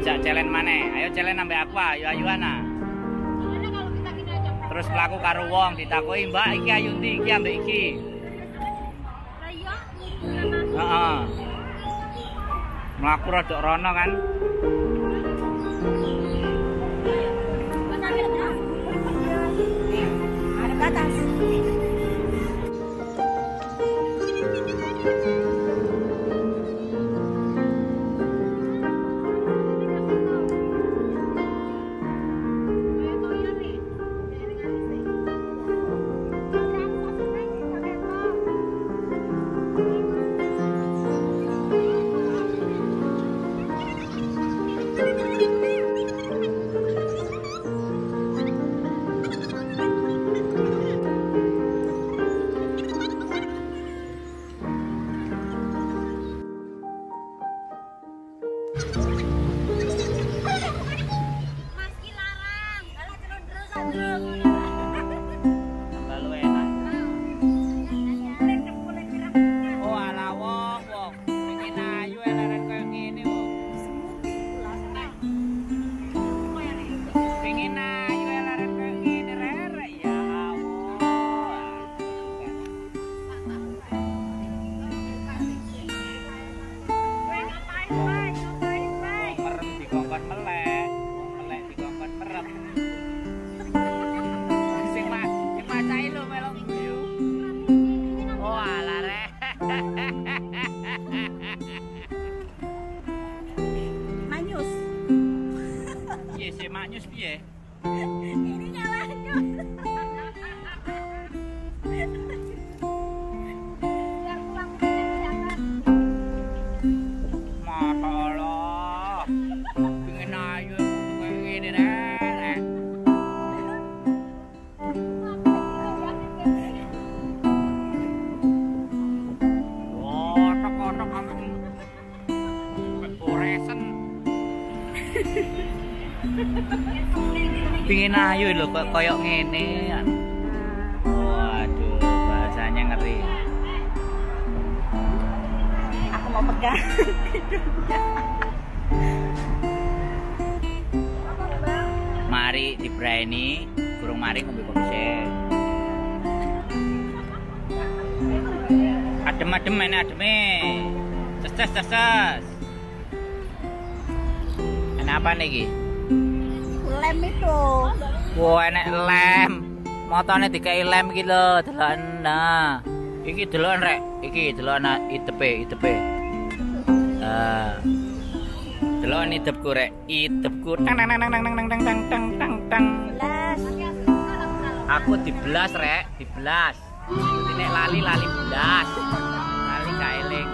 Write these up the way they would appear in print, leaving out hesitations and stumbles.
Dijak challenge mana? Ayo challenge sampai aku, ayo ana. Terus pelaku karo wong ditakoi, "Mbak, iki ayu ndi? Iki ambek iki." Heeh. Mlaku rada rono kan. Ada batas. Manyus piye? Ini nyalanya. Biar pulang jangan. Mata Allah. Pengen ayu kayak gini rek. Oh, tok-tok kamu. Beboresen. Pingin ayu lho kok koyok ngene. Waduh, bahasanya ngeri. Aku mau pegang. Mari diberani, burung mari ngombe kopi. Adem-adem ini ademe. Ces. Enak apa nih ki? Lem itu. Wah, enek lem. Motone dikai lem iki lho, deloken. Nah, iki deloken rek. Iki deloken itepe. Deloken itepku rek. Itepku tang. Belas. Aku dibelas rek, dibelas. Nek lali belas. Lali gak eling.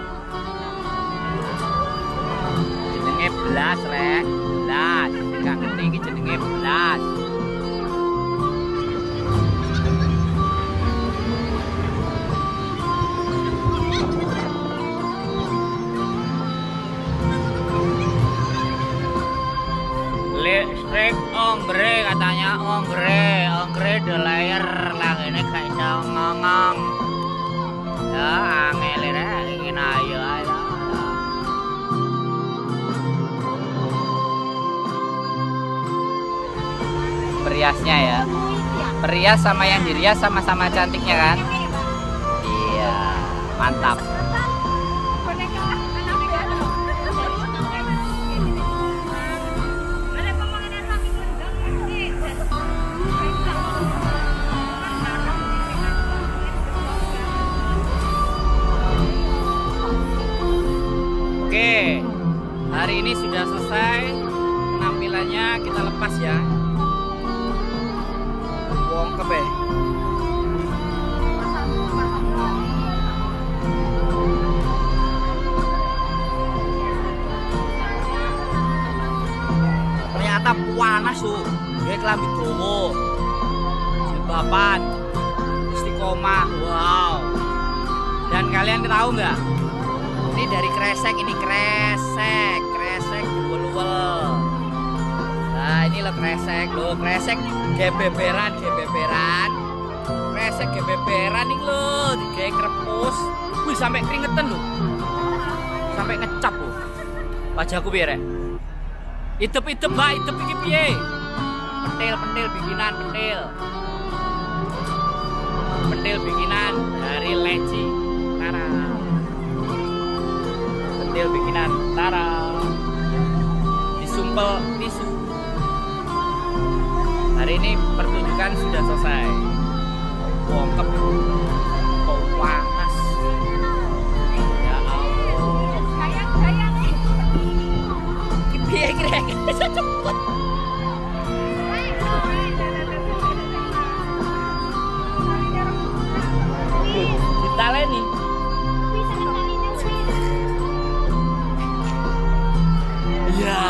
Jenenge belas rek. Belas. Gak ngerti iki jenenge belas. Listrik ongre katanya ongre de layer lah ini kayak ngongong. Ya angel rek ingin ayo. Meriasnya ya, merias sama yang dirias sama-sama cantiknya kan? Iya, mantap. Oke, hari ini sudah selesai penampilannya, kita lepas ya. Bongkep ya. Ternyata panas tuh, dia kelambi dowo, jilbaban, istiqomah, wow. Dan kalian tahu nggak? Ini dari kresek, ini kresek duel-duel. Nah ini lo kresek gebeberan, kresek gebeberan nih lo, digawe krepus, wih sampai keringetan lo, sampai ngecap lo. Wajahku biar ya. Itep mbak, itep iki piye? Pentil bikinan pentil bikinan dari leci Tara. Pentil bikinan Tara. Disumpel tisu. Hari ini pertunjukan sudah selesai. Bongkep. Kok panas. Ya Allah. Sayang nih. Piye kira-kira bisa cepet. Ditaleni. Ya.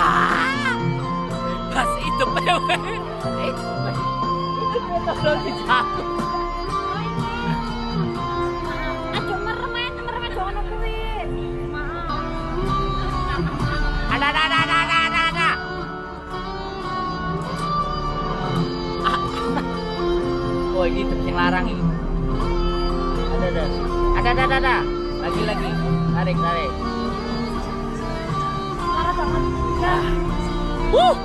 Pas itu pewe. Itu betul dijatuh. Aduh merem jangan kuwi. Maaf. Ada. Oh ini tuh yang larang ini. Ada. Lagi. Tarik. Marah banget. Wuh.